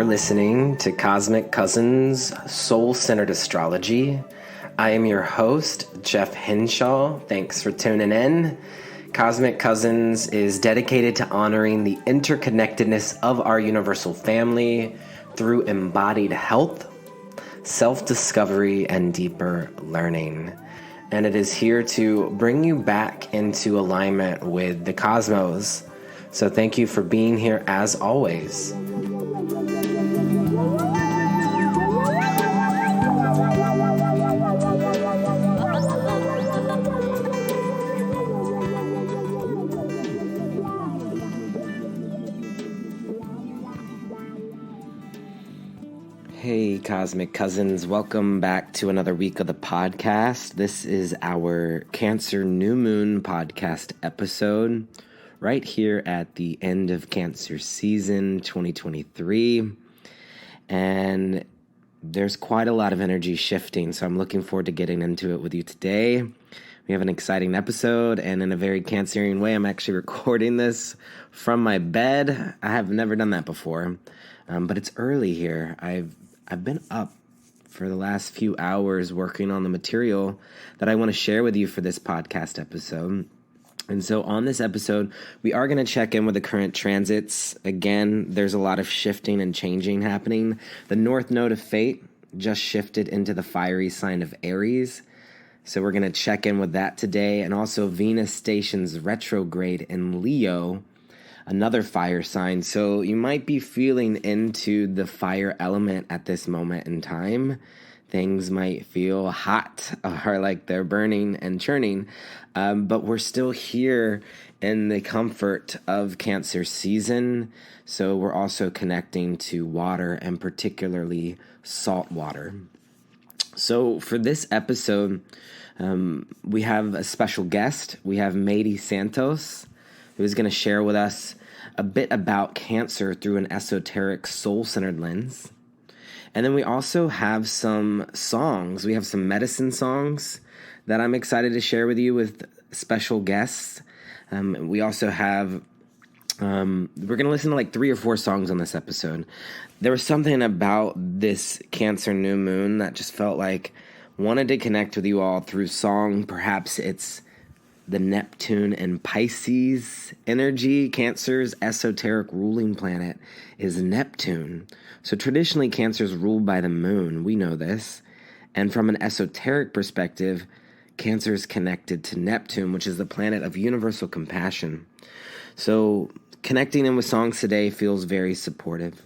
You're listening to Cosmic Cousins Soul-Centered Astrology. I am your host, Jeff Henshaw. Thanks for tuning in. Cosmic Cousins is dedicated to honoring the interconnectedness of our universal family through embodied health, self-discovery, and deeper learning. And it is here to bring you back into alignment with the cosmos. So thank you for being here as always. Hey, Cosmic Cousins. Welcome back to another week of the podcast. This is our Cancer New Moon podcast episode right here at the end of Cancer season 2023. And there's quite a lot of energy shifting, so I'm looking forward to getting into it with you today. We have an exciting episode, and in a very Cancerian way, I'm actually recording this from my bed. I have never done that before, but it's early here. I've been up for the last few hours working on the material that I want to share with you for this podcast episode. And so on this episode, we are going to check in with the current transits. Again, there's a lot of shifting and changing happening. The North Node of Fate just shifted into the fiery sign of Aries. So we're going to check in with that today. And also Venus stations retrograde in Leo, another fire sign. So you might be feeling into the fire element at this moment in time. Things might feel hot or like they're burning and churning, but we're still here in the comfort of Cancer season. So we're also connecting to water, and particularly salt water. So for this episode, we have a special guest. We have Mady Santos, who is going to share with us a bit about Cancer through an esoteric soul-centered lens. And then we also have some songs. We have some medicine songs that I'm excited to share with you with special guests. We also have, we're going to listen to like 3 or 4 songs on this episode. There was something about this Cancer new moon that just felt like wanted to connect with you all through song. Perhaps it's the Neptune and Pisces energy. Cancer's esoteric ruling planet is Neptune. So traditionally, Cancer is ruled by the moon. We know this. And from an esoteric perspective, Cancer is connected to Neptune, which is the planet of universal compassion. So connecting in with songs today feels very supportive.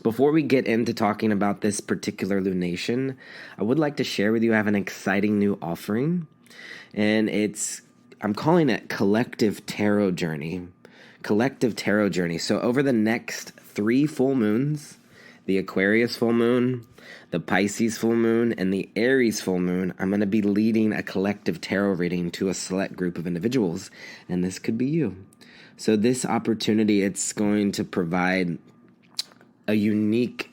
Before we get into talking about this particular lunation, I would like to share with you I have an exciting new offering. And I'm calling it Collective Tarot Journey. Collective Tarot Journey. So over the next 3 full moons, the Aquarius full moon, the Pisces full moon, and the Aries full moon, I'm going to be leading a collective tarot reading to a select group of individuals. And this could be you. So this opportunity, it's going to provide a unique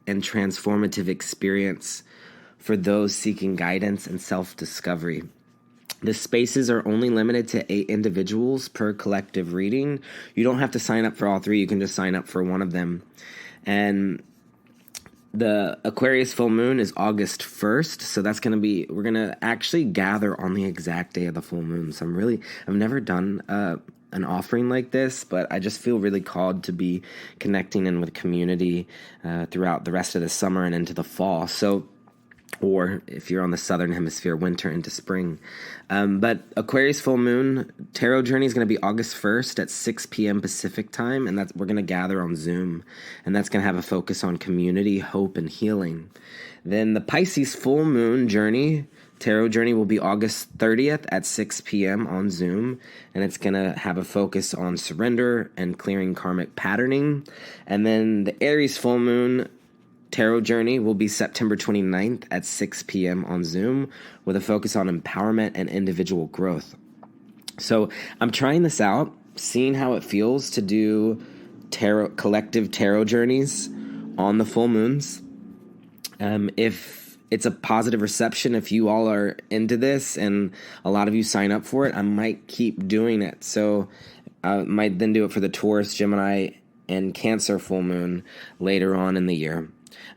and transformative experience for those seeking guidance and self-discovery. The spaces are only limited to 8 individuals per collective reading. You don't have to sign up for all 3. You can just sign up for one of them. And the Aquarius full moon is August 1st. So that's going to be, we're going to actually gather on the exact day of the full moon. So I've never done an offering like this, but I just feel really called to be connecting in with community throughout the rest of the summer and into the fall. So, or if you're on the southern hemisphere, winter into spring. But Aquarius full moon tarot journey is going to be August 1st at 6 p.m. Pacific time, and we're going to gather on Zoom, and that's going to have a focus on community, hope, and healing. Then the Pisces full moon tarot journey will be August 30th at 6 p.m. on Zoom, and it's going to have a focus on surrender and clearing karmic patterning. And then the Aries full moon tarot journey will be September 29th at 6 p.m. on Zoom with a focus on empowerment and individual growth. So I'm trying this out, seeing how it feels to do collective tarot journeys on the full moons. If it's a positive reception, if you all are into this and a lot of you sign up for it, I might keep doing it. So I might then do it for the Taurus, Gemini, and Cancer full moon later on in the year.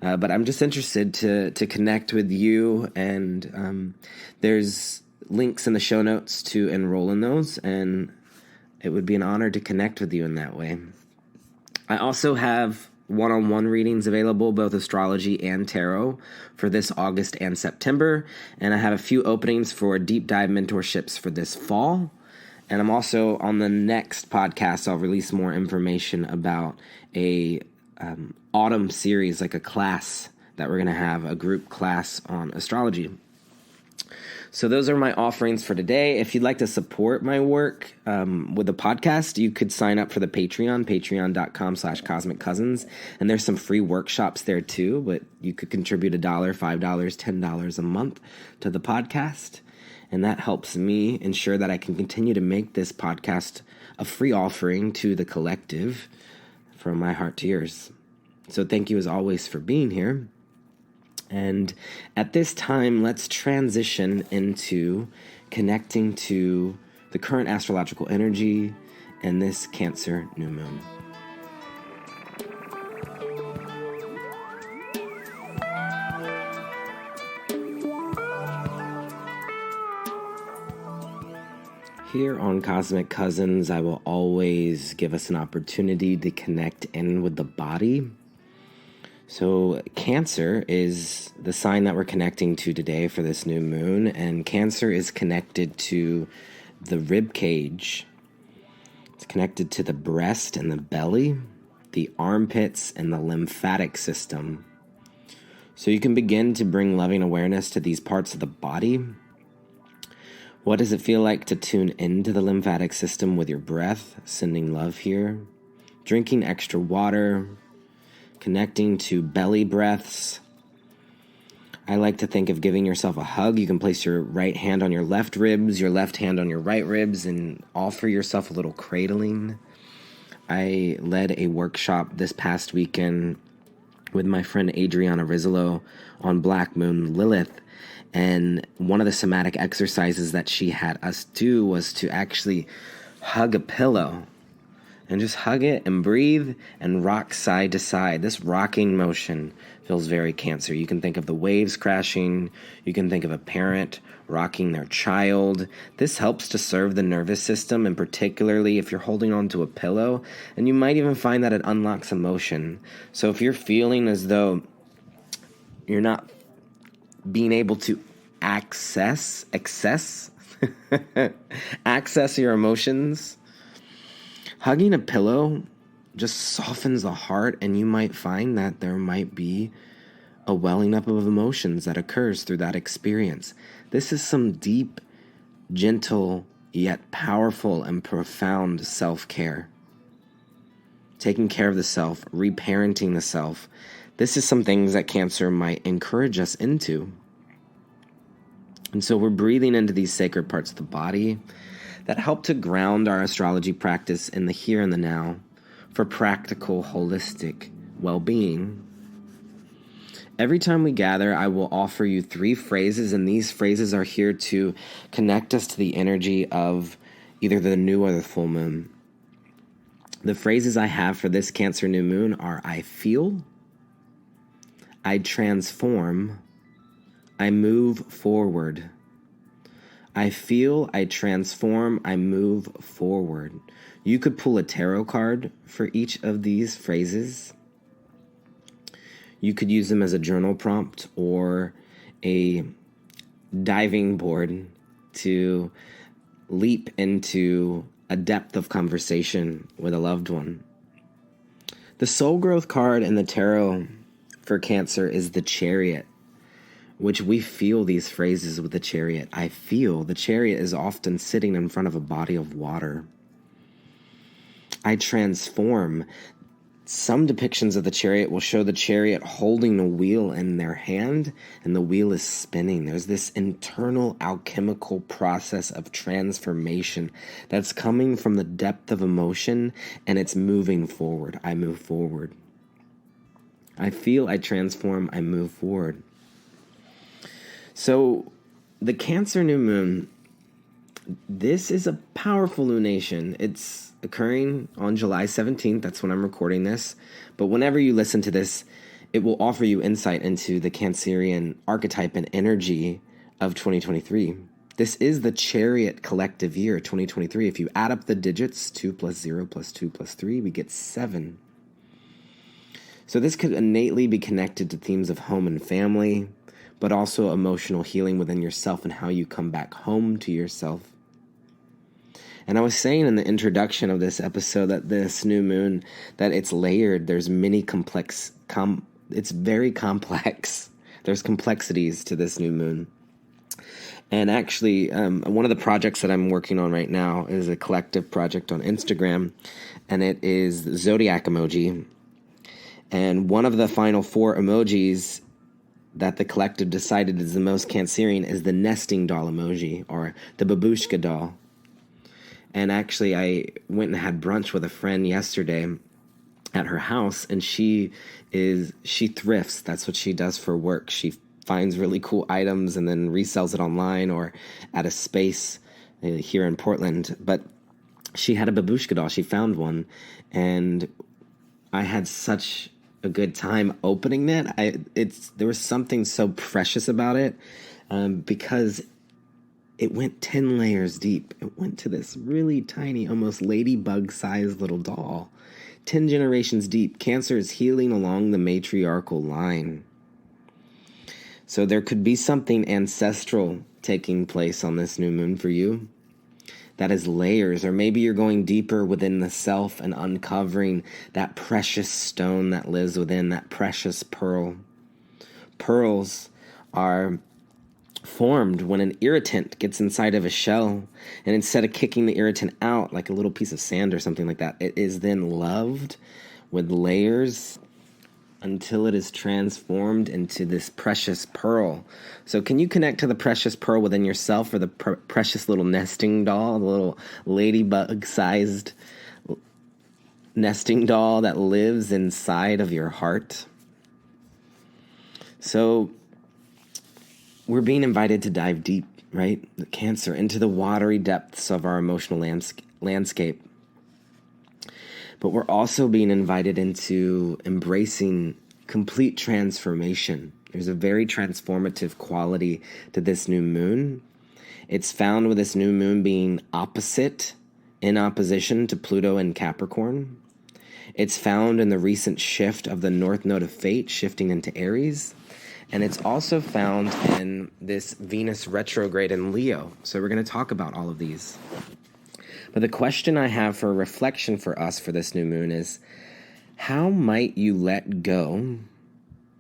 But I'm just interested to connect with you, and there's links in the show notes to enroll in those, and it would be an honor to connect with you in that way. I also have one-on-one readings available, both astrology and tarot, for this August and September, and I have a few openings for deep dive mentorships for this fall. And I'm also, on the next podcast, I'll release more information about a autumn series, like a class that we're going to have, a group class on astrology. So those are my offerings for today. If you'd like to support my work with the podcast, you could sign up for the Patreon, patreon.com/Cosmic Cousins. And there's some free workshops there too, but you could contribute $1, $5, $10 a month to the podcast. And that helps me ensure that I can continue to make this podcast a free offering to the collective from my heart to yours. So thank you as always for being here. And at this time, let's transition into connecting to the current astrological energy and this Cancer new moon. Here on Cosmic Cousins, I will always give us an opportunity to connect in with the body. So Cancer is the sign that we're connecting to today for this new moon, and Cancer is connected to the rib cage. It's connected to the breast and the belly, the armpits, and the lymphatic system. So you can begin to bring loving awareness to these parts of the body. What does it feel like to tune into the lymphatic system with your breath, sending love here? Drinking extra water, connecting to belly breaths. I like to think of giving yourself a hug. You can place your right hand on your left ribs, your left hand on your right ribs, and offer yourself a little cradling. I led a workshop this past weekend with my friend Adriana Rizzolo on Black Moon Lilith. And one of the somatic exercises that she had us do was to actually hug a pillow and just hug it and breathe and rock side to side. This rocking motion feels very Cancer. You can think of the waves crashing. You can think of a parent rocking their child. This helps to serve the nervous system, and particularly if you're holding on to a pillow, and you might even find that it unlocks emotion. So if you're feeling as though you're not being able to access your emotions, hugging a pillow just softens the heart, and you might find that there might be a welling up of emotions that occurs through that experience. This is some deep, gentle, yet powerful and profound self-care. Taking care of the self, reparenting the self. This is some things that Cancer might encourage us into. And so we're breathing into these sacred parts of the body that help to ground our astrology practice in the here and the now for practical, holistic well-being. Every time we gather, I will offer you 3 phrases, and these phrases are here to connect us to the energy of either the new or the full moon. The phrases I have for this Cancer new moon are: I feel, I transform, I move forward. I feel, I transform, I move forward. You could pull a tarot card for each of these phrases. You could use them as a journal prompt or a diving board to leap into a depth of conversation with a loved one. The soul growth card in the tarot for Cancer is the Chariot, which we feel these phrases with the Chariot. I feel. The Chariot is often sitting in front of a body of water. I transform. Some depictions of the Chariot will show the Chariot holding a wheel in their hand, and the wheel is spinning. There's this internal alchemical process of transformation that's coming from the depth of emotion, and it's moving forward. I move forward. I feel, I transform, I move forward. So the Cancer new moon, This is a powerful lunation. It's occurring on July 17th. That's when I'm recording this. But whenever you listen to this, it will offer you insight into the Cancerian archetype and energy of 2023. This is the Chariot collective year, 2023. If you add up the digits, 2 plus 0 plus 2 plus 3, we get 7. So this could innately be connected to themes of home and family, but also emotional healing within yourself and how you come back home to yourself. And I was saying in the introduction of this episode that this new moon, that it's layered. There's many it's very complex. There's complexities to this new moon. And actually, one of the projects that I'm working on right now is a collective project on Instagram, and it is the Zodiac emoji. And one of the final 4 emojis that the collective decided is the most Cancerian is the nesting doll emoji, or the babushka doll. And actually, I went and had brunch with a friend yesterday at her house, and she thrifts. That's what she does for work. She finds really cool items and then resells it online or at a space here in Portland. But she had a babushka doll. She found one, and I had such a good time opening it. There was something so precious about it, because it went 10 layers deep. It went to this really tiny, almost ladybug-sized little doll. 10 generations deep. Cancer is healing along the matriarchal line. So there could be something ancestral taking place on this new moon for you. That is layers, or maybe you're going deeper within the self and uncovering that precious stone that lives within, that precious pearl. Pearls are formed when an irritant gets inside of a shell, and instead of kicking the irritant out like a little piece of sand or something like that, it is then loved with layers until it is transformed into this precious pearl. So can you connect to the precious pearl within yourself, or the precious little nesting doll, the little ladybug-sized nesting doll that lives inside of your heart? So we're being invited to dive deep, right? The Cancer, into the watery depths of our emotional landscape. But we're also being invited into embracing complete transformation. There's a very transformative quality to this new moon. It's found with this new moon being in opposition to Pluto and Capricorn. It's found in the recent shift of the North Node of Fate shifting into Aries. And it's also found in this Venus retrograde in Leo. So we're going to talk about all of these. But the question I have for reflection for us for this new moon is, how might you let go?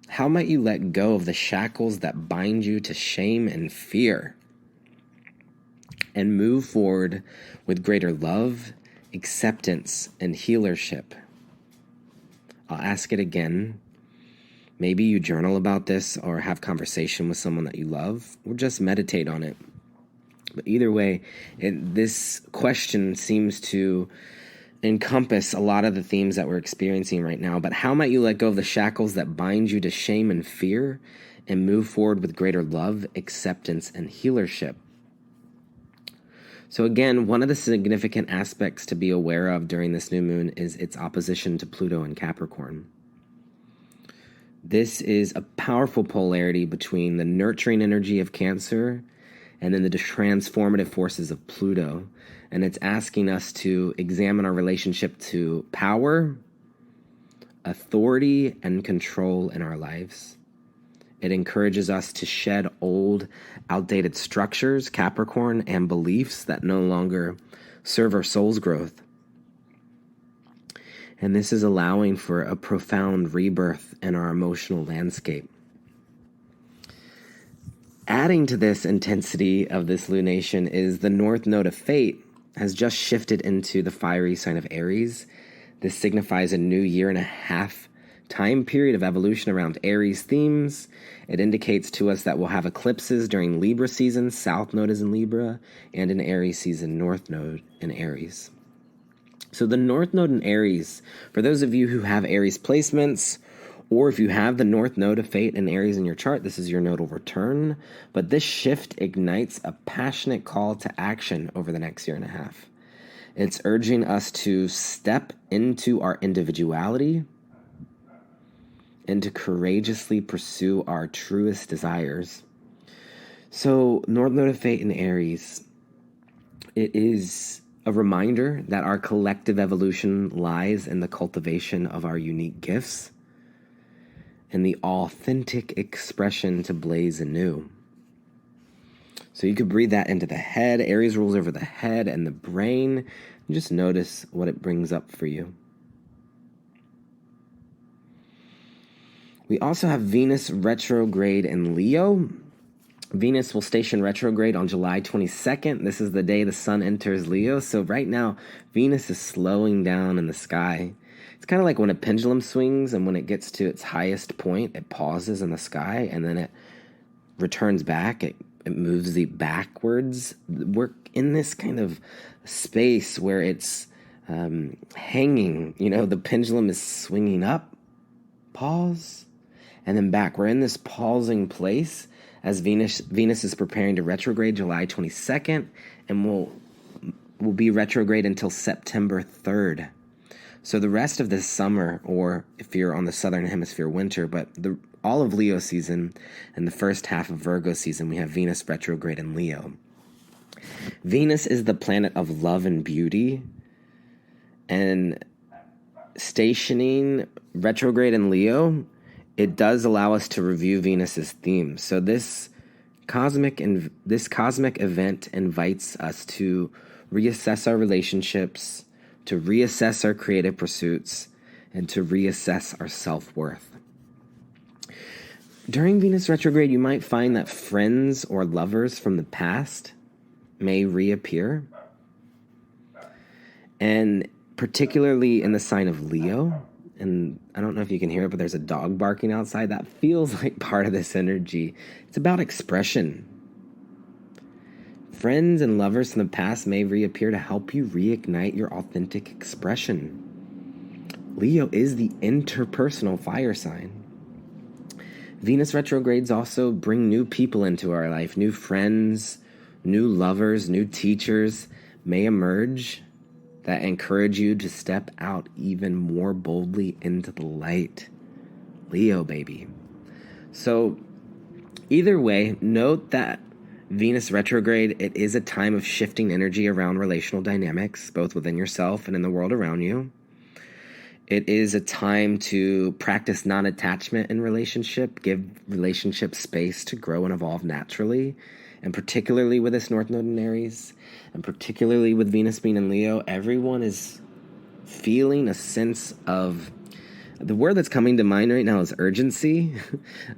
How might you let go of the shackles that bind you to shame and fear, and move forward with greater love, acceptance, and healership? I'll ask it again. Maybe you journal about this or have conversation with someone that you love, or just meditate on it. But either way, this question seems to encompass a lot of the themes that we're experiencing right now. But how might you let go of the shackles that bind you to shame and fear, and move forward with greater love, acceptance, and healership? So again, one of the significant aspects to be aware of during this new moon is its opposition to Pluto and Capricorn. This is a powerful polarity between the nurturing energy of Cancer and then the transformative forces of Pluto. And it's asking us to examine our relationship to power, authority, and control in our lives. It encourages us to shed old, outdated structures, Capricorn, and beliefs that no longer serve our soul's growth. And this is allowing for a profound rebirth in our emotional landscape. Adding to this intensity of this lunation is the North Node of Fate has just shifted into the fiery sign of Aries. This signifies a new year and a half time period of evolution around Aries themes. It indicates to us that we'll have eclipses during Libra season. South Node is in Libra, and in Aries season, North Node in Aries. So the North Node in Aries, for those of you who have Aries placements, Or if you have the North Node of Fate and Aries in your chart, this is your nodal return. But this shift ignites a passionate call to action over the next year and a half. It's urging us to step into our individuality and to courageously pursue our truest desires. So, North Node of Fate and Aries, it is a reminder that our collective evolution lies in the cultivation of our unique gifts and the authentic expression to blaze anew. So you could breathe that into the head. Aries rules over the head and the brain. And just notice what it brings up for you. We also have Venus retrograde in Leo. Venus will station retrograde on July 22nd. This is the day the sun enters Leo. So right now, Venus is slowing down in the sky. It's kind of like when a pendulum swings, and when it gets to its highest point, it pauses in the sky, and then it returns back. It moves backwards. We're in this kind of space where it's hanging. The pendulum is swinging up, pause, and then back. We're in this pausing place as Venus is preparing to retrograde July 22nd, and will be retrograde until September 3rd. So the rest of this summer, or if you're on the southern hemisphere, winter, but all of Leo season and the first half of Virgo season, we have Venus retrograde in Leo. Venus is the planet of love and beauty, and stationing retrograde in Leo, it does allow us to review Venus's themes. So this cosmic event invites us to reassess our relationships, to reassess our creative pursuits, and to reassess our self-worth. During Venus retrograde, you might find that friends or lovers from the past may reappear. And particularly in the sign of Leo, and I don't know if you can hear it, but there's a dog barking outside. That feels like part of this energy. It's about expression. Friends and lovers from the past may reappear to help you reignite your authentic expression. Leo is the interpersonal fire sign. Venus retrogrades also bring new people into our life. New friends, new lovers, new teachers may emerge that encourage you to step out even more boldly into the light. Leo, baby. So either way, note that Venus retrograde, it is a time of shifting energy around relational dynamics, both within yourself and in the world around you. It is a time to practice non-attachment in relationship, give relationship space to grow and evolve naturally, and particularly with this North Node in Aries, and particularly with Venus being in Leo, everyone is feeling a sense of, the word that's coming to mind right now is urgency,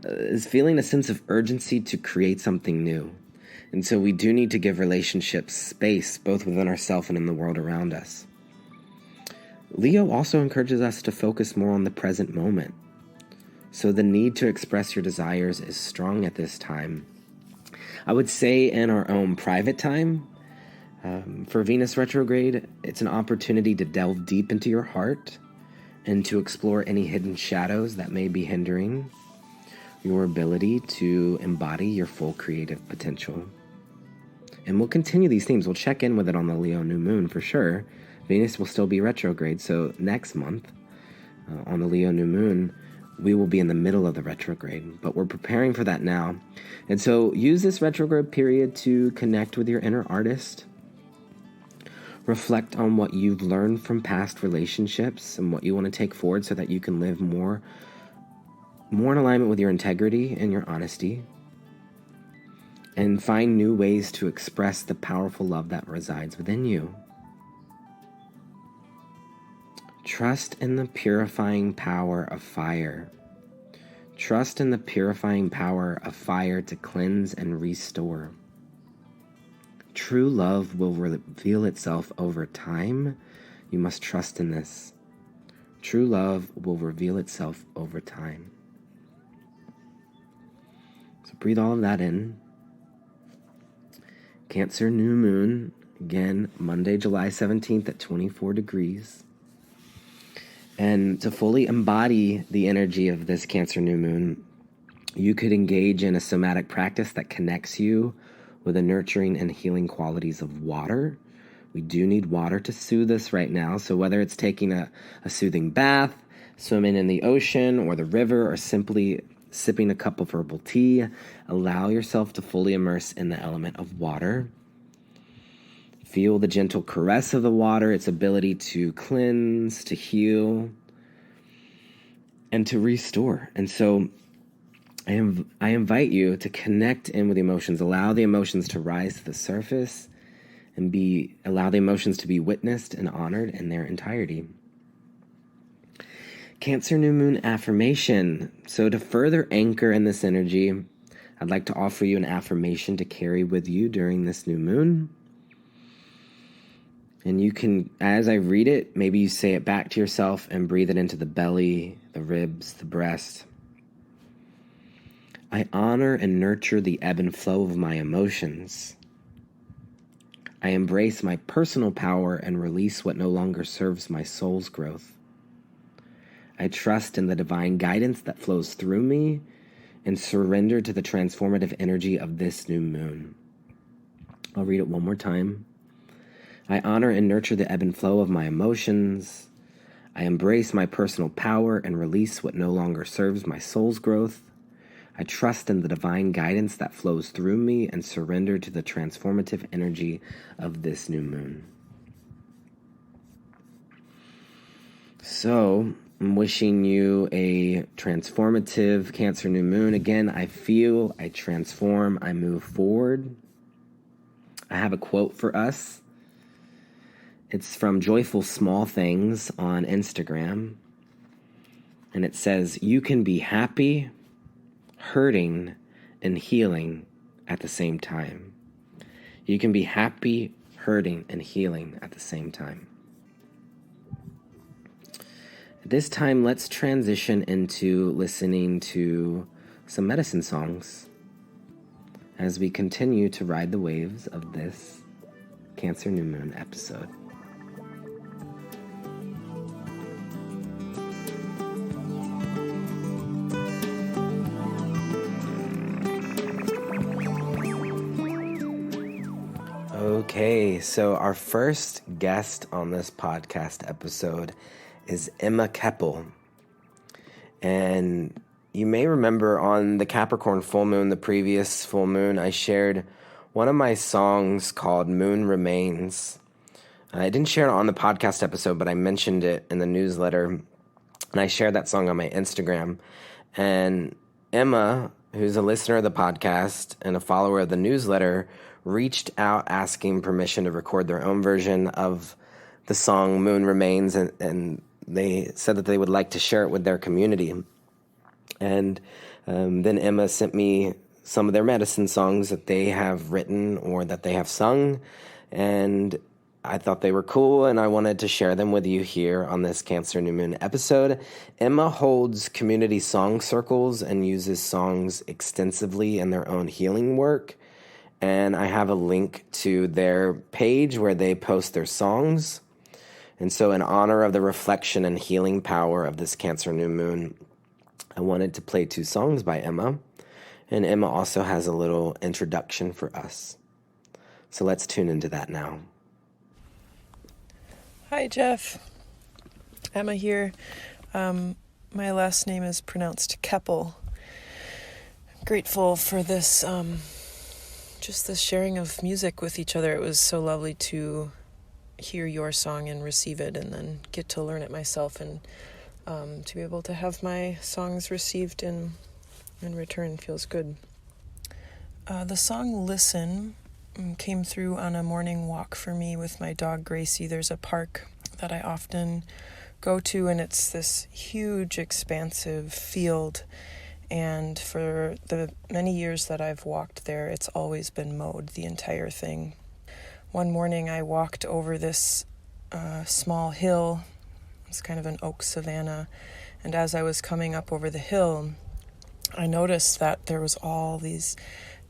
is feeling a sense of urgency to create something new. And so we do need to give relationships space, both within ourselves and in the world around us. Leo also encourages us to focus more on the present moment. So the need to express your desires is strong at this time. I would say in our own private time, for Venus retrograde, it's an opportunity to delve deep into your heart and to explore any hidden shadows that may be hindering your ability to embody your full creative potential. And we'll continue these themes. We'll check in with it on the Leo new moon for sure. Venus will still be retrograde, so next month on the Leo new moon, we will be in the middle of the retrograde, but we're preparing for that now. And so use this retrograde period to connect with your inner artist. Reflect on what you've learned from past relationships and what you want to take forward so that you can live more in alignment with your integrity and your honesty. And find new ways to express the powerful love that resides within you. Trust in the purifying power of fire. Trust in the purifying power of fire to cleanse and restore. True love will reveal itself over time. You must trust in this. True love will reveal itself over time. So breathe all of that in. Cancer new moon, again, Monday, July 17th at 24 degrees. And to fully embody the energy of this Cancer new moon, you could engage in a somatic practice that connects you with the nurturing and healing qualities of water. We do need water to soothe us right now. So whether it's taking a soothing bath, swimming in the ocean or the river, or simply sipping a cup of herbal tea, allow yourself to fully immerse in the element of water. Feel the gentle caress of the water, its ability to cleanse, to heal, and to restore. And so I invite you to connect in with emotions. Allow the emotions to rise to the surface and allow the emotions to be witnessed and honored in their entirety. Cancer new moon affirmation. So to further anchor in this energy, I'd like to offer you an affirmation to carry with you during this new moon. And you can, as I read it, maybe you say it back to yourself and breathe it into the belly, the ribs, the breast. I honor and nurture the ebb and flow of my emotions. I embrace my personal power and release what no longer serves my soul's growth. I trust in the divine guidance that flows through me and surrender to the transformative energy of this new moon. I'll read it one more time. I honor and nurture the ebb and flow of my emotions. I embrace my personal power and release what no longer serves my soul's growth. I trust in the divine guidance that flows through me and surrender to the transformative energy of this new moon. So, I'm wishing you a transformative Cancer new moon. Again, I feel, I transform, I move forward. I have a quote for us. It's from Joyful Small Things on Instagram. And it says, "You can be happy, hurting, and healing at the same time." You can be happy, hurting, and healing at the same time. At this time, let's transition into listening to some medicine songs as we continue to ride the waves of this Cancer new moon episode. Okay, so our first guest on this podcast episode is Emma Keppel. And you may remember on the Capricorn full moon, the previous full moon, I shared one of my songs called Moon Remains. I didn't share it on the podcast episode, but I mentioned it in the newsletter. And I shared that song on my Instagram. And Emma, who's a listener of the podcast and a follower of the newsletter, reached out asking permission to record their own version of the song Moon Remains, and they said that they would like to share it with their community. And then Emma sent me some of their medicine songs that they have written or that they have sung, and I thought they were cool, and I wanted to share them with you here on this Cancer New Moon episode. Emma holds community song circles and uses songs extensively in their own healing work. And I have a link to their page where they post their songs. And so in honor of the reflection and healing power of this Cancer new moon, I wanted to play 2 songs by Emma. And Emma also has a little introduction for us. So let's tune into that now. Hi, Jeff. Emma here. My last name is pronounced Keppel. I'm grateful for this just the sharing of music with each other. It was so lovely to hear your song and receive it and then get to learn it myself, and to be able to have my songs received in return feels good. The song Listen came through on a morning walk for me with my dog Gracie. There's a park that I often go to, and it's this huge expansive field. And for the many years that I've walked there, it's always been mowed, the entire thing. One morning I walked over this small hill. It's kind of an oak savanna. And as I was coming up over the hill, I noticed that there was all these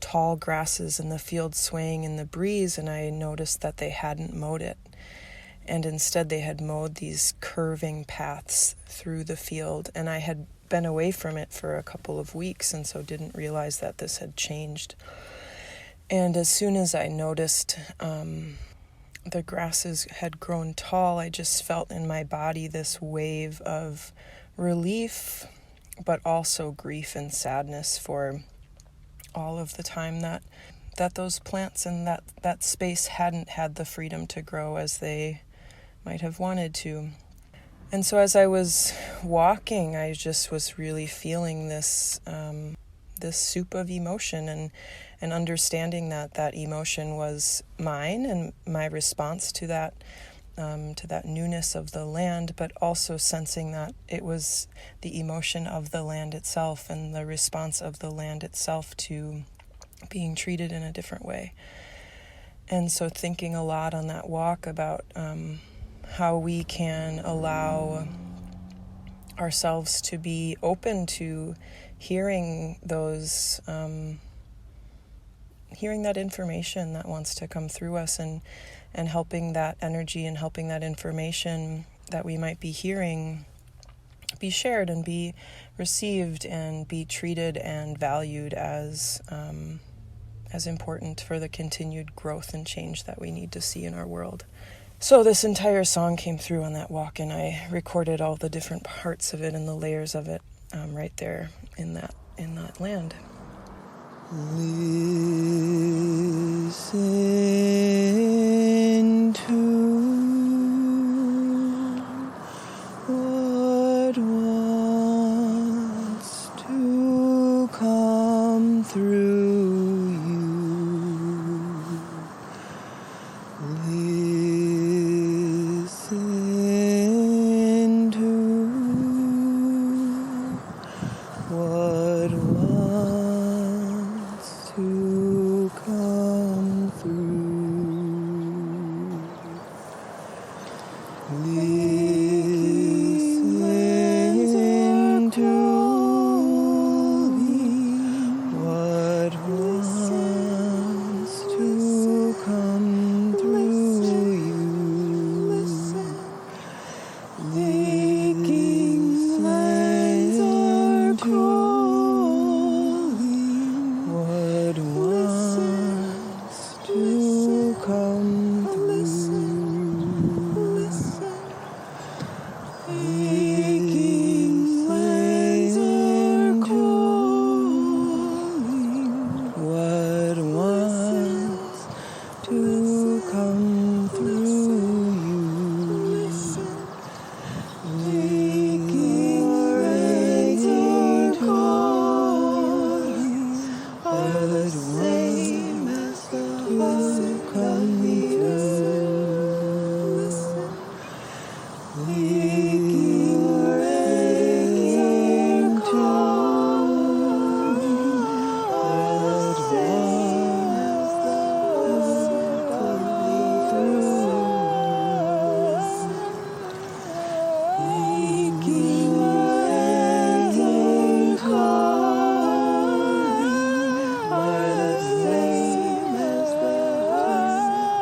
tall grasses in the field swaying in the breeze, and I noticed that they hadn't mowed it. And instead they had mowed these curving paths through the field, and I had been away from it for a couple of weeks, and so didn't realize that this had changed. And as soon as I noticed the grasses had grown tall, I just felt in my body this wave of relief, but also grief and sadness for all of the time that those plants and that space hadn't had the freedom to grow as they might have wanted to. And so as I was walking, I just was really feeling this soup of emotion, and understanding that emotion was mine and my response to that newness of the land, but also sensing that it was the emotion of the land itself and the response of the land itself to being treated in a different way. And so thinking a lot on that walk about how we can allow ourselves to be open to hearing those hearing that information that wants to come through us, and helping that energy and helping that information that we might be hearing be shared and be received and be treated and valued as important for the continued growth and change that we need to see in our world. So this entire song came through on that walk, and I recorded all the different parts of it and the layers of it right there in that land. Listen to what wants to come through you. Listen to what wants to come through. Listen to what wants to come through you. Aching flames are crawling. What wants to come through? Aching flames are crawling. What wants to come through you? Aching flames are calling. Are the same as the heart coming through. Aching flames are calling. Are the same as the heart coming through. Aching flames are calling. Are the same as the heart coming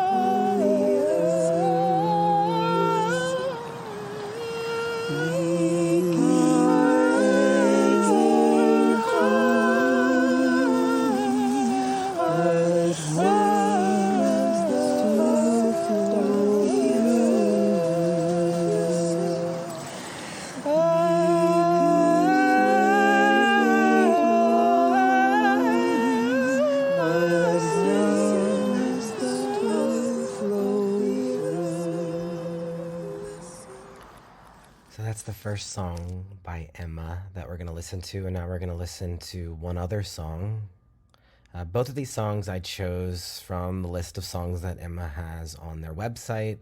So that's the first song by Emma that we're going to listen to, and now we're going to listen to one other song. Both of these songs I chose from the list of songs that Emma has on their website.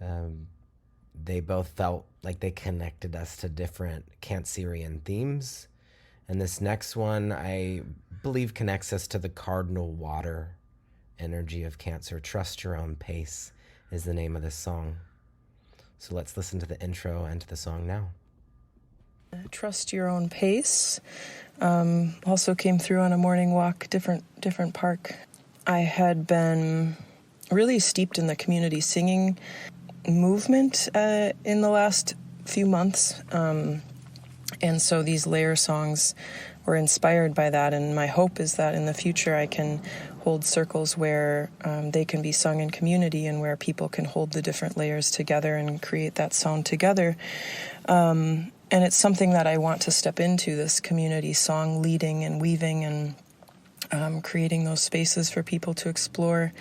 They both felt like they connected us to different Cancerian themes. And this next one, I believe, connects us to the cardinal water energy of Cancer. Trust Your Own Pace is the name of this song. So let's listen to the intro and to the song now. Trust Your Own Pace also came through on a morning walk, different park. I had been really steeped in the community singing movement in the last few months. And so these layer songs were inspired by that. And my hope is that in the future I can hold circles where they can be sung in community and where people can hold the different layers together and create that sound together. And it's something that I want to step into, this community song leading and weaving and creating those spaces for people to explore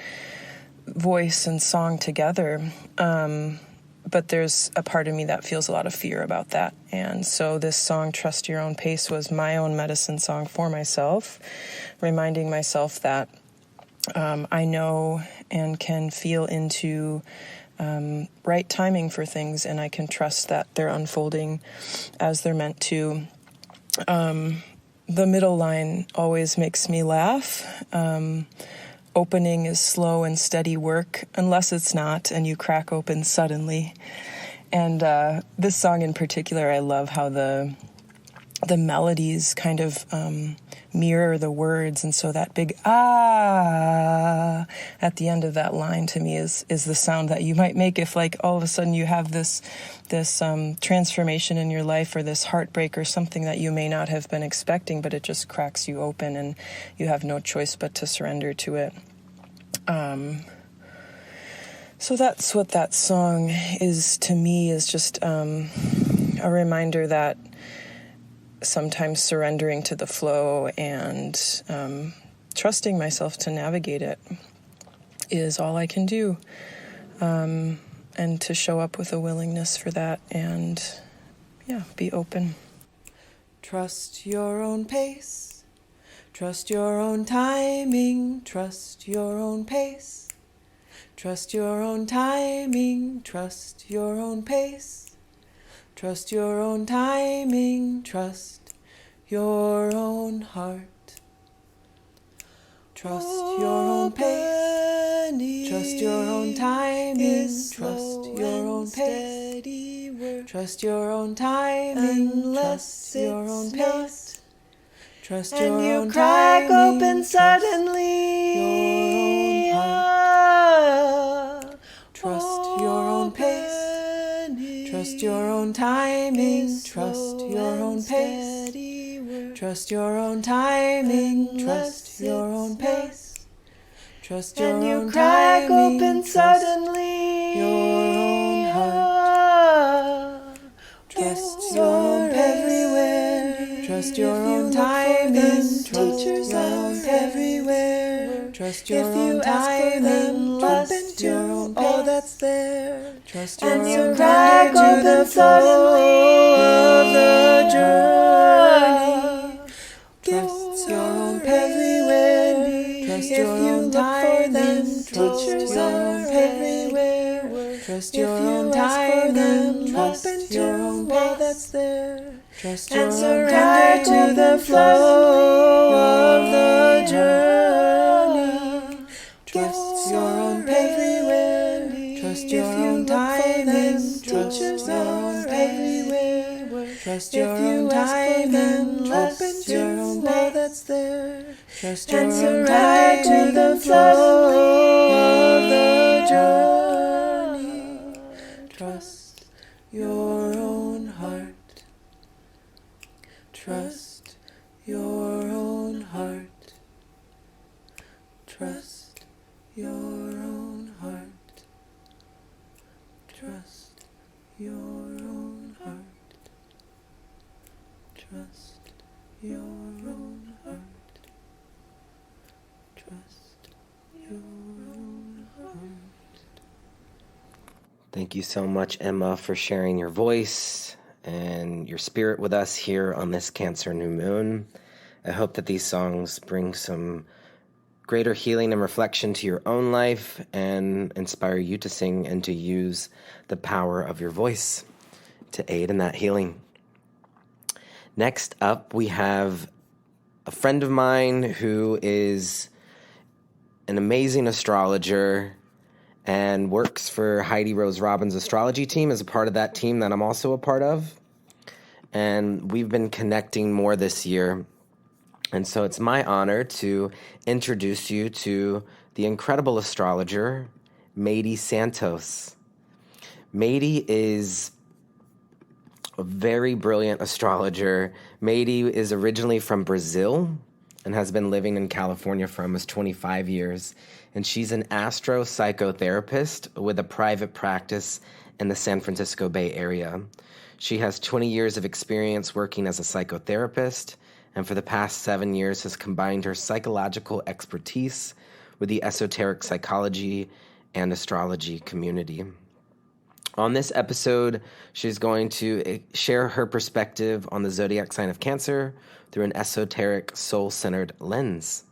voice and song together. But there's a part of me that feels a lot of fear about that. And so this song, Trust Your Own Pace, was my own medicine song for myself, reminding myself that I know and can feel into right timing for things, and I can trust that they're unfolding as they're meant to. The middle line always makes me laugh. Opening is slow and steady work, unless it's not, and you crack open suddenly. And this song in particular, I love how the melodies kind of mirror the words, and so that big ah at the end of that line to me is the sound that you might make if, like, all of a sudden you have this transformation in your life, or this heartbreak, or something that you may not have been expecting, but it just cracks you open and you have no choice but to surrender to it. So that's what that song is to me, is just a reminder that sometimes surrendering to the flow and trusting myself to navigate it is all I can do, and to show up with a willingness for that and, be open. Trust your own pace, trust your own timing, trust your own pace, trust your own timing, trust your own pace. Trust your own timing, trust your own heart. Trust your own pace, trust your own timing, trust your own pace. Trust your own timing, trust your own pace. Trust your own timing, and you crack open suddenly. Your own heart. Trust your own pace. Trust your own timing, trust your own pace. Trust your own timing, trust your own pace. Trust your own timing, and you crack open suddenly. Your own heart. Trust your own everywhere. Trust your own timing, trust your own everywhere. Trust your own timing, trust your own pace. All that's there. Trust your and own you crack open suddenly of the journey. Trust your own everywhere. Trust your own timing. Trust your own everywhere. Trust your own timing. Trust your own pace. That's there. Trust your and surrender to the flow of the journey. Trust your own everywhere. Trust your own timing. Trust your own everywhere. Trust your own timing. Trust your own pace. That's there. Trust your and surrender to the flow of the journey. Trust your own heart. Trust your own heart. Trust your own heart. Trust your own heart. Trust your own heart. Trust your own heart. Thank you so much, Emma, for sharing your voice and your spirit with us here on this Cancer New Moon. I hope that these songs bring some greater healing and reflection to your own life and inspire you to sing and to use the power of your voice to aid in that healing. Next up, we have a friend of mine who is an amazing astrologer and works for Heidi Rose Robbins' astrology team as a part of that team that I'm also a part of. And we've been connecting more this year. And so it's my honor to introduce you to the incredible astrologer, Mady Santos. Mady is a very brilliant astrologer. Mady is originally from Brazil and has been living in California for almost 25 years. And she's an astro psychotherapist with a private practice in the San Francisco Bay Area. She has 20 years of experience working as a psychotherapist, and for the past 7 years has combined her psychological expertise with the esoteric psychology and astrology community. On this episode, she's going to share her perspective on the zodiac sign of Cancer through an esoteric, soul-centered lens.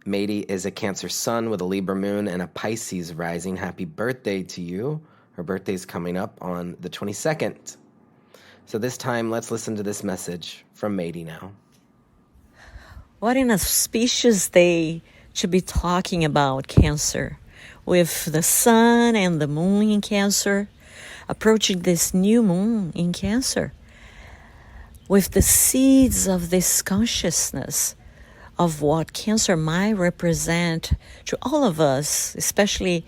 Mady is a Cancer sun with a Libra moon and a Pisces rising. Happy birthday to you. Her birthday's coming up on the 22nd. So this time, let's listen to this message from Mady now. What an auspicious day to be talking about Cancer, with the sun and the moon in Cancer, approaching this new moon in Cancer, with the seeds of this consciousness of what Cancer might represent to all of us, especially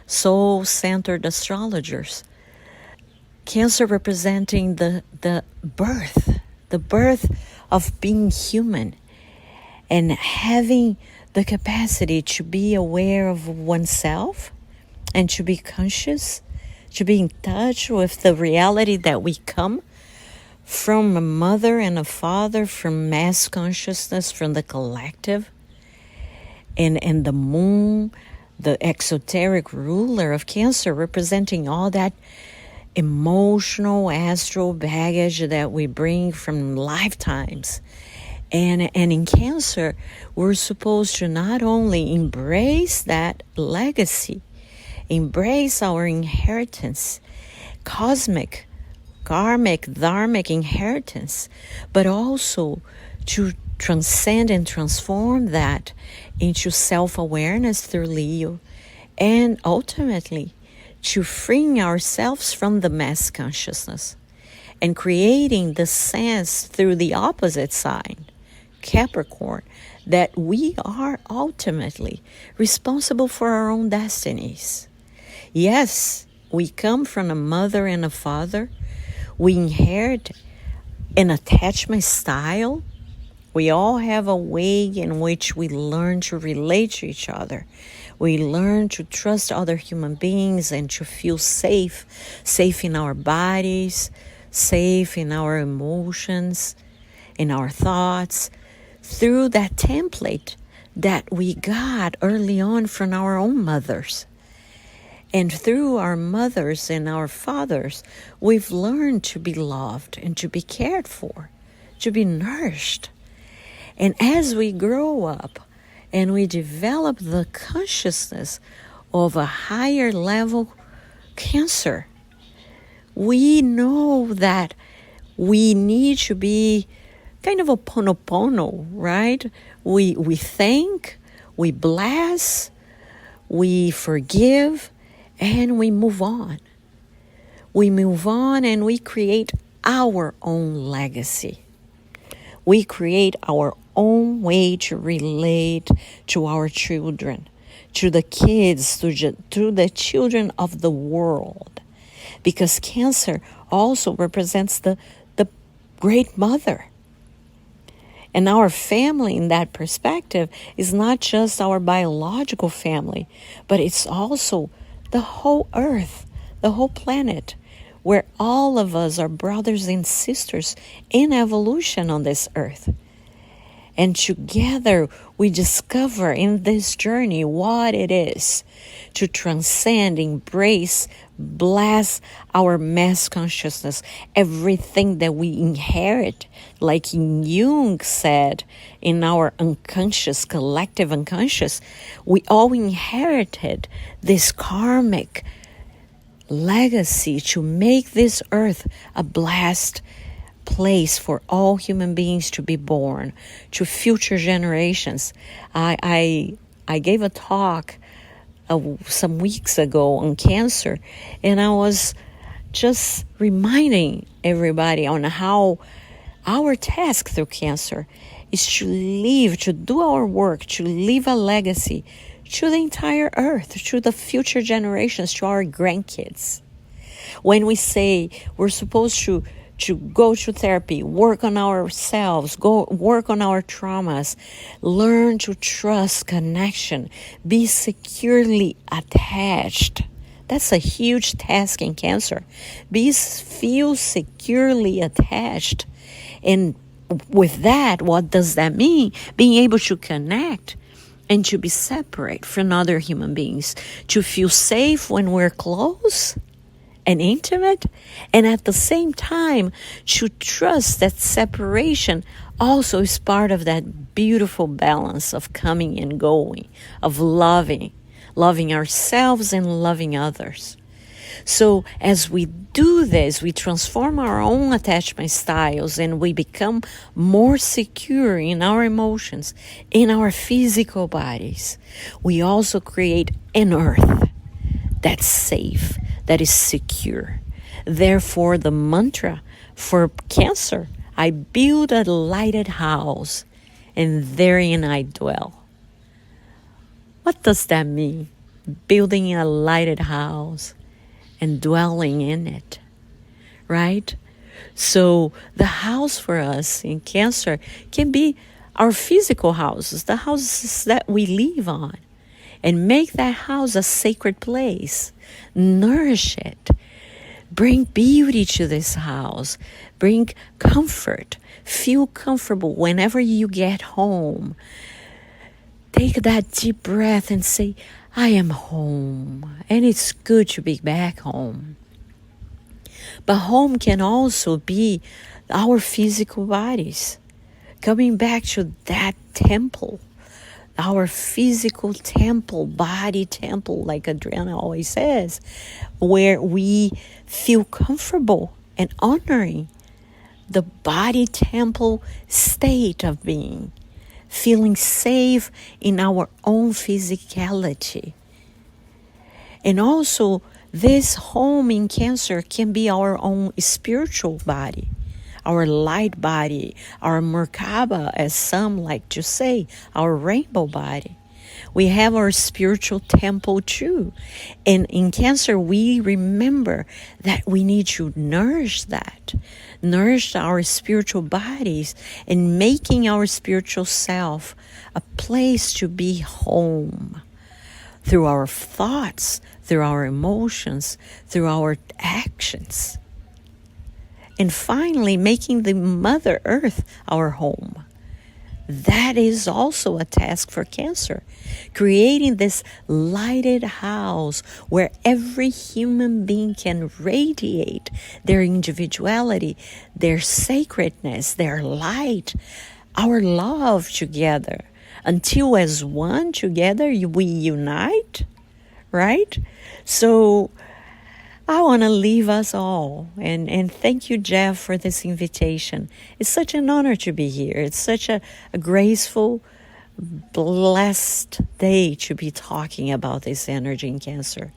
soul-centered astrologers. Cancer representing the birth of being human and having the capacity to be aware of oneself and to be conscious, to be in touch with the reality that we come from a mother and a father, from mass consciousness, from the collective, and the moon, the exoteric ruler of Cancer, representing all that emotional astral baggage that we bring from lifetimes. And in Cancer, we're supposed to not only embrace that legacy, embrace our inheritance, cosmic, karmic, dharmic inheritance, but also to transcend and transform that into self-awareness through Leo, and ultimately to freeing ourselves from the mass consciousness and creating the sense through the opposite sign, Capricorn, that we are ultimately responsible for our own destinies. Yes, we come from a mother and a father. We inherit an attachment style. We all have a way in which we learn to relate to each other. We learn to trust other human beings and to feel safe in our bodies, safe in our emotions, in our thoughts, through that template that we got early on from our own mothers. And through our mothers and our fathers, we've learned to be loved and to be cared for, to be nourished. And as we grow up and we develop the consciousness of a higher level Cancer, we know that we need to be kind of a ponopono, right? We thank, we bless, we forgive, and we move on. We move on and we create our own legacy. We create our own way to relate to our children, to the kids, to the children of the world. Because Cancer also represents the great mother. And our family in that perspective is not just our biological family, but it's also the whole earth, the whole planet, where all of us are brothers and sisters in evolution on this earth. And together we discover in this journey what it is to transcend, embrace, bless our mass consciousness, everything that we inherit, like Jung said, in our unconscious, collective unconscious. We all inherited this karmic legacy to make this earth a blessed place for all human beings to be born, to future generations. I gave a talk some weeks ago on Cancer, and I was just reminding everybody on how our task through Cancer is to live, to do our work, to leave a legacy to the entire earth, to the future generations, to our grandkids. When we say we're supposed to go to therapy, work on ourselves, go work on our traumas, learn to trust connection, be securely attached. That's a huge task in Cancer. Feel securely attached. And with that, what does that mean? Being able to connect and to be separate from other human beings, to feel safe when we're close and intimate, and at the same time to trust that separation also is part of that beautiful balance of coming and going, of loving ourselves and loving others. So as we do this, we transform our own attachment styles and we become more secure in our emotions, in our physical bodies. We also create an earth that's safe, that is secure. Therefore, the mantra for Cancer, I build a lighted house, and therein I dwell. What does that mean? Building a lighted house and dwelling in it, right? So the house for us in Cancer can be our physical houses, the houses that we live on, and make that house a sacred place. Nourish it. Bring beauty to this house. Bring comfort. Feel comfortable whenever you get home. Take that deep breath and say, I am home. And it's good to be back home. But home can also be our physical bodies. Coming back to that temple. Our physical temple, body temple, like Adriana always says, where we feel comfortable and honoring the body temple state of being, feeling safe in our own physicality. And also, this home in Cancer can be our own spiritual body, our light body, our Merkaba, as some like to say, our rainbow body. We have our spiritual temple too. And in Cancer, we remember that we need to nourish that, nourish our spiritual bodies, and making our spiritual self a place to be home through our thoughts, through our emotions, through our actions. And finally, making the Mother Earth our home. That is also a task for Cancer. Creating this lighted house where every human being can radiate their individuality, their sacredness, their light, our love together. Until as one together we unite, right? So I want to leave us all, and thank you, Jeff, for this invitation. It's such an honor to be here. It's such a graceful, blessed day to be talking about this energy in Cancer.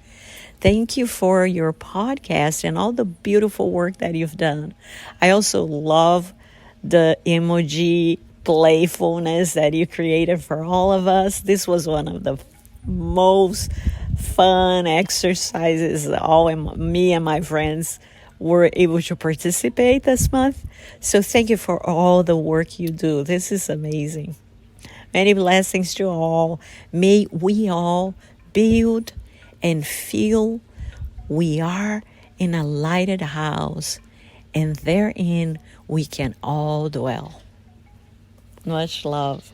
Thank you for your podcast and all the beautiful work that you've done. I also love the emoji playfulness that you created for all of us. This was one of the most fun exercises me and my friends were able to participate this month. So thank you for all the work you do. This is amazing. Many blessings to all. May we all build and feel we are in a lighted house, and therein we can all dwell. Much love.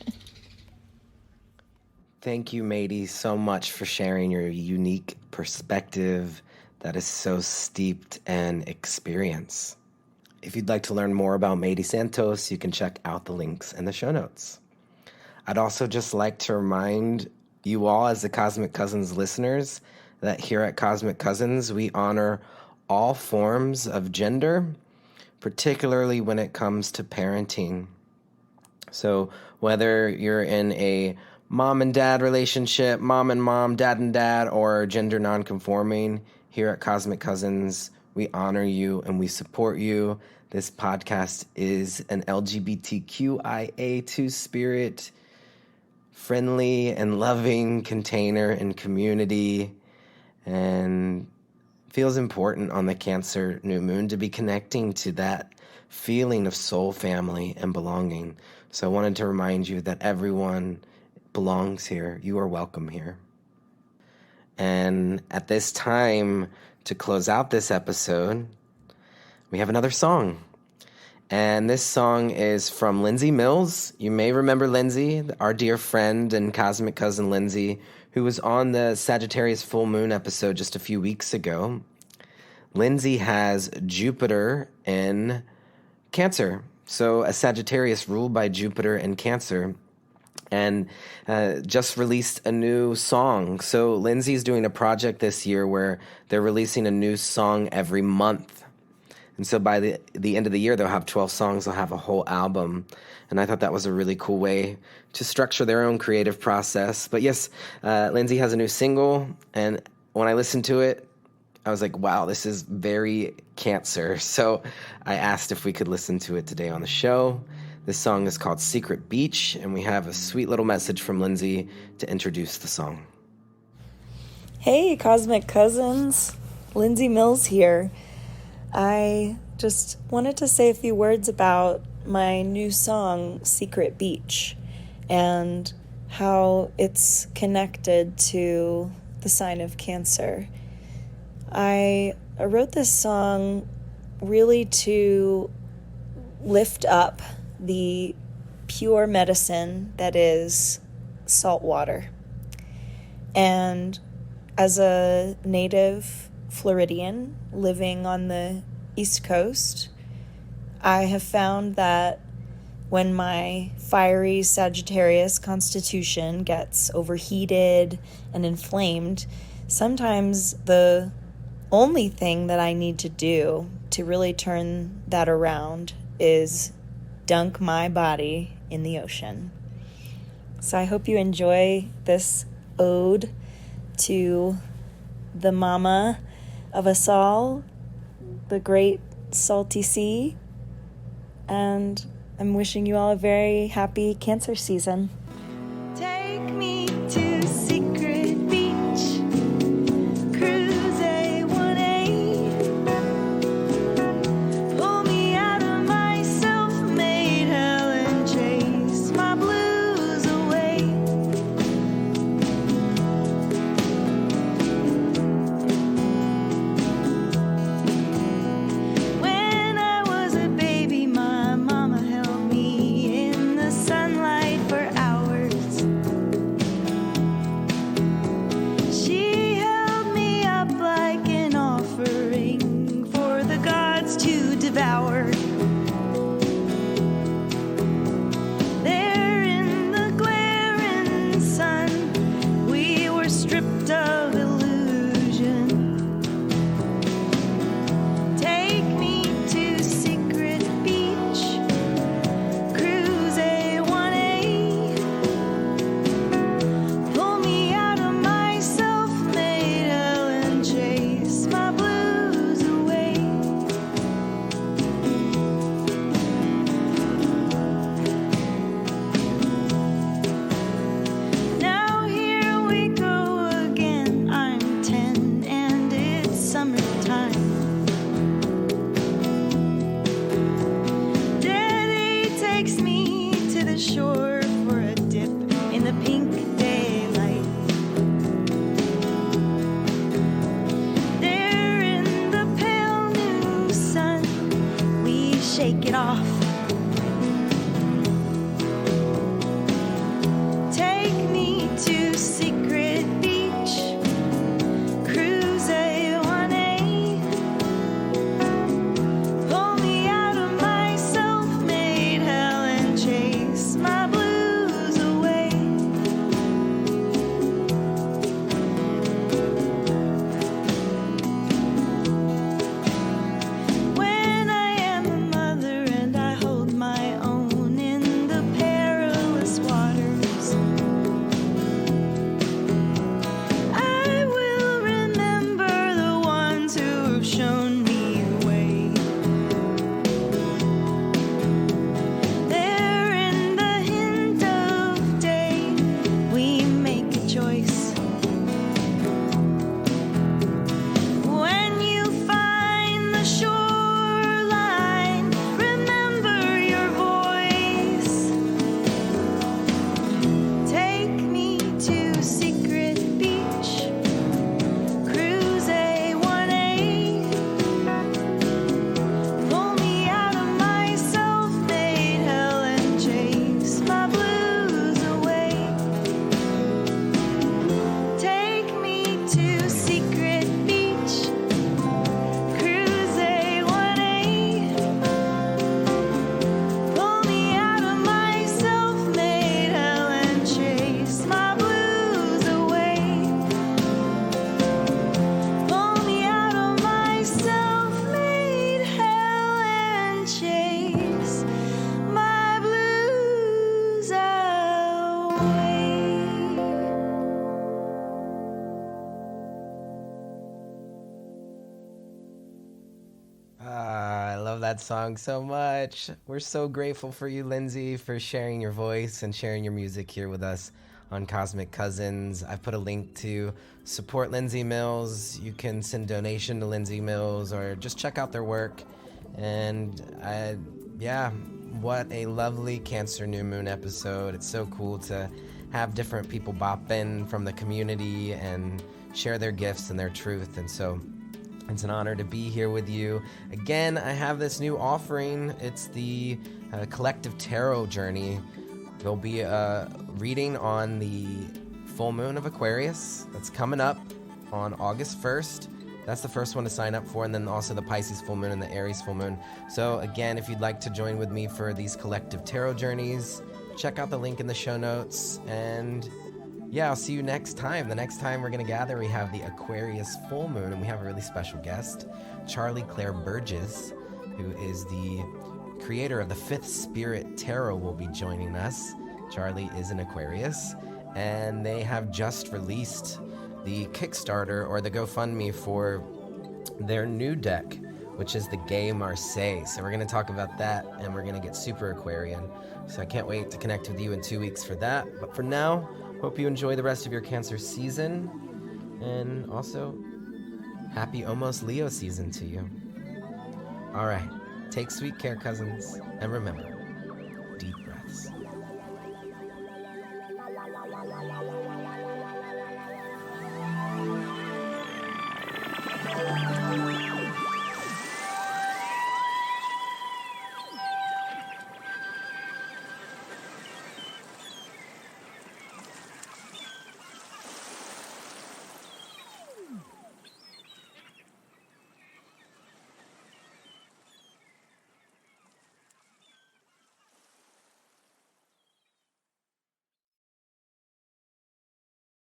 Thank you, Mady, so much for sharing your unique perspective that is so steeped in experience. If you'd like to learn more about Mady Santos, you can check out the links in the show notes. I'd also just like to remind you all, as the Cosmic Cousins listeners, that here at Cosmic Cousins, we honor all forms of gender, particularly when it comes to parenting. So whether you're in a mom and dad relationship, mom and mom, dad and dad, or gender nonconforming, here at Cosmic Cousins, we honor you and we support you. This podcast is an LGBTQIA2 spirit friendly and loving container and community, and feels important on the Cancer new moon to be connecting to that feeling of soul family and belonging. So I wanted to remind you that everyone belongs here. You are welcome here. And at this time, to close out this episode, we have another song. And this song is from Lindsay Mills. You may remember Lindsay, our dear friend and cosmic cousin Lindsay, who was on the Sagittarius full moon episode just a few weeks ago. Lindsay has Jupiter in Cancer, so a Sagittarius ruled by Jupiter in Cancer, and just released a new song. So Lindsay's doing a project this year where they're releasing a new song every month. And so by the end of the year, they'll have 12 songs. They'll have a whole album. And I thought that was a really cool way to structure their own creative process. But yes, Lindsay has a new single. And when I listened to it, I was like, wow, this is very Cancer. So I asked if we could listen to it today on the show. This song is called Secret Beach. And we have a sweet little message from Lindsay to introduce the song. Hey, Cosmic Cousins. Lindsay Mills here. I just wanted to say a few words about my new song, Secret Beach, and how it's connected to the sign of Cancer. I wrote this song really to lift up the pure medicine that is salt water. And as a native Floridian living on the East Coast, I have found that when my fiery Sagittarius constitution gets overheated and inflamed, sometimes the only thing that I need to do to really turn that around is dunk my body in the ocean. So I hope you enjoy this ode to the mama of us all, the great salty sea, and I'm wishing you all a very happy Cancer season. Take me to Secret Beach, cruise A1A, pull me out of my self-made hell and chase my blues away. When I was a baby, my mama held me in the sunlight for hours. She held me up like an offering for the gods to devour. There in the glaring sun, we were stripped of illusion. Take me to Secret Beach, cruise A1A, pull me out of my self-made hell and chase my blues away. Now here we go again, that song so much. We're so grateful for you, Lindsay, for sharing your voice and sharing your music here with us on Cosmic Cousins. I've put a link to support Lindsay Mills. You can send donation to Lindsay Mills or just check out their work. And yeah, what a lovely Cancer New Moon episode. It's so cool to have different people bop in from the community and share their gifts and their truth. And so it's an honor to be here with you. Again, I have this new offering. It's the Collective Tarot Journey. There'll be a reading on the full moon of Aquarius that's coming up on August 1st. That's the first one to sign up for, and then also the Pisces full moon and the Aries full moon. So again, if you'd like to join with me for these collective tarot journeys, check out the link in the show notes. And yeah, I'll see you next time. The next time we're going to gather, we have the Aquarius full moon, and we have a really special guest, Charlie Claire Burgess, who is the creator of the Fifth Spirit Tarot, will be joining us. Charlie is an Aquarius, and they have just released the Kickstarter or the GoFundMe for their new deck, which is the Gay Marseille. So we're going to talk about that, and we're going to get super Aquarian. So I can't wait to connect with you in 2 weeks for that. But for now, hope you enjoy the rest of your Cancer season, and also happy almost Leo season to you. All right, take sweet care, cousins, and remember,